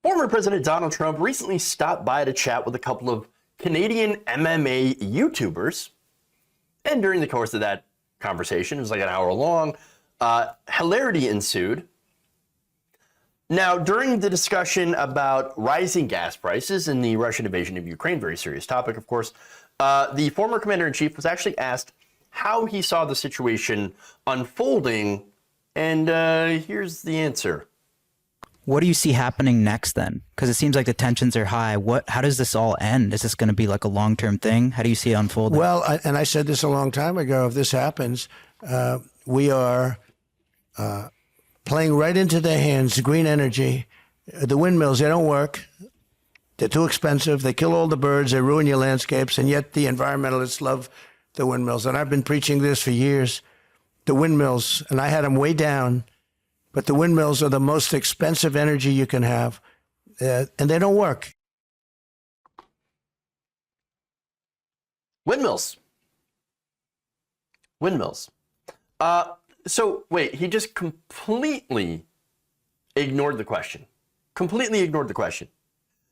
Former President Donald Trump recently stopped by to chat with a couple of Canadian MMA YouTubers. And during the course of that conversation, it was like an hour long, hilarity ensued. Now, during the discussion about rising gas prices and the Russian invasion of Ukraine, very serious topic, of course, the former commander-in-chief was actually asked how he saw the situation unfolding, and here's the answer. What do you see happening next then? Because it seems like the tensions are high. How does this all end? Is this going to be like a long-term thing? How do you see it unfolding? Well, and I said this a long time ago, if this happens, we are playing right into their hands, green energy. The windmills, they don't work. They're too expensive. They kill all the birds. They ruin your landscapes. And yet the environmentalists love the windmills. And I've been preaching this for years. The windmills, and I had them way down, but the windmills are the most expensive energy you can have, and they don't work. Windmills. So wait, he just completely ignored the question. Completely ignored the question.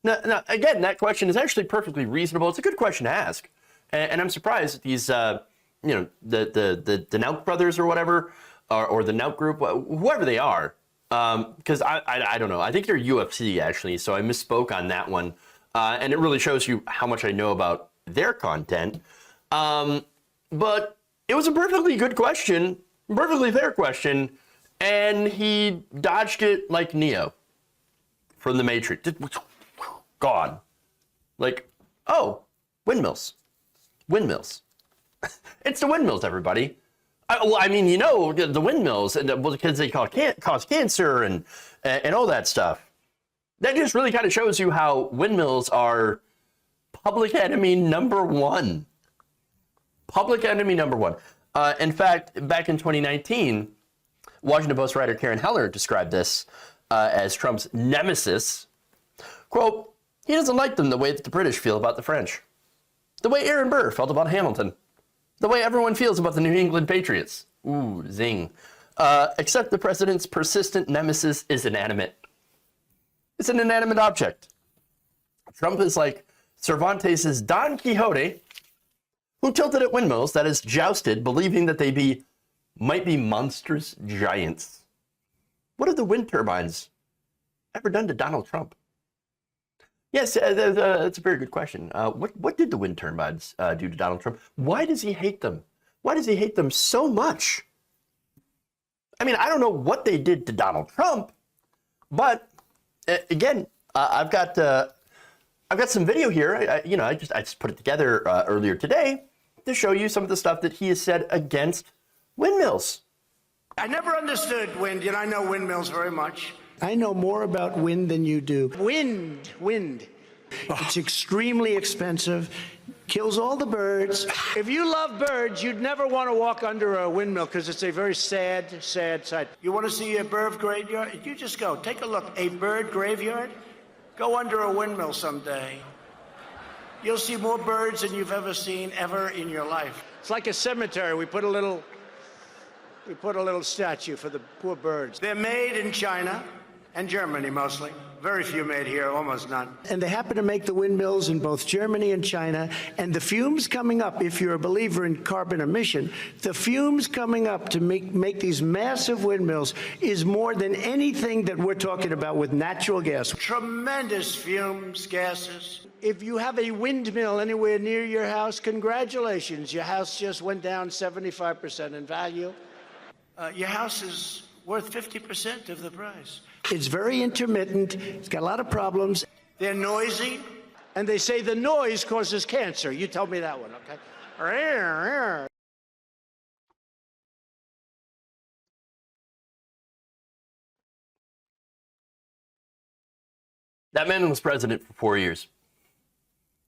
Now, again, that question is actually perfectly reasonable. It's a good question to ask, and I'm surprised that these, the Nauk brothers or whatever, or the Nauk group, whoever they are, because I don't know. I think they're UFC actually, so I misspoke on that one, and it really shows you how much I know about their content. But it was a perfectly good question, perfectly fair question, and he dodged it like Neo from the Matrix. Gone. Like, oh, windmills. It's the windmills, everybody. I mean, you know, the windmills, because they cause cancer and all that stuff. That just really kind of shows you how windmills are public enemy number one. Public enemy number one. In fact, back in 2019, Washington Post writer Karen Heller described this as Trump's nemesis. Quote, he doesn't like them the way that the British feel about the French. The way Aaron Burr felt about Hamilton. The way everyone feels about the New England Patriots. Ooh, zing. Except the president's persistent nemesis is inanimate. It's an inanimate object. Trump is like Cervantes' Don Quixote, who tilted at windmills, that is, jousted, believing that they might be monstrous giants. What have the wind turbines ever done to Donald Trump? Yes, that's a very good question. What did the wind turbines do to Donald Trump? Why does he hate them? Why does he hate them so much? I mean, I don't know what they did to Donald Trump, but again, I've got some video here. I just put it together earlier today to show you some of the stuff that he has said against windmills. I never understood wind, I know windmills very much. I know more about wind than you do. Wind. It's extremely expensive, kills all the birds. If you love birds, you'd never want to walk under a windmill because it's a very sad sight. You want to see a bird graveyard? You just go, take a look. A bird graveyard? Go under a windmill someday. You'll see more birds than you've ever seen in your life. It's like a cemetery. We put a little statue for the poor birds. They're made in China and Germany mostly. Very few made here, almost none. And they happen to make the windmills in both Germany and China. And the fumes coming up, if you're a believer in carbon emission, the fumes coming up to make these massive windmills is more than anything that we're talking about with natural gas. Tremendous fumes, gases. If you have a windmill anywhere near your house, congratulations. Your house just went down 75% in value. Your house is worth 50% of the price. It's very intermittent. It's got a lot of problems. They're noisy. And they say the noise causes cancer. You told me that one, okay? That man was president for 4 years.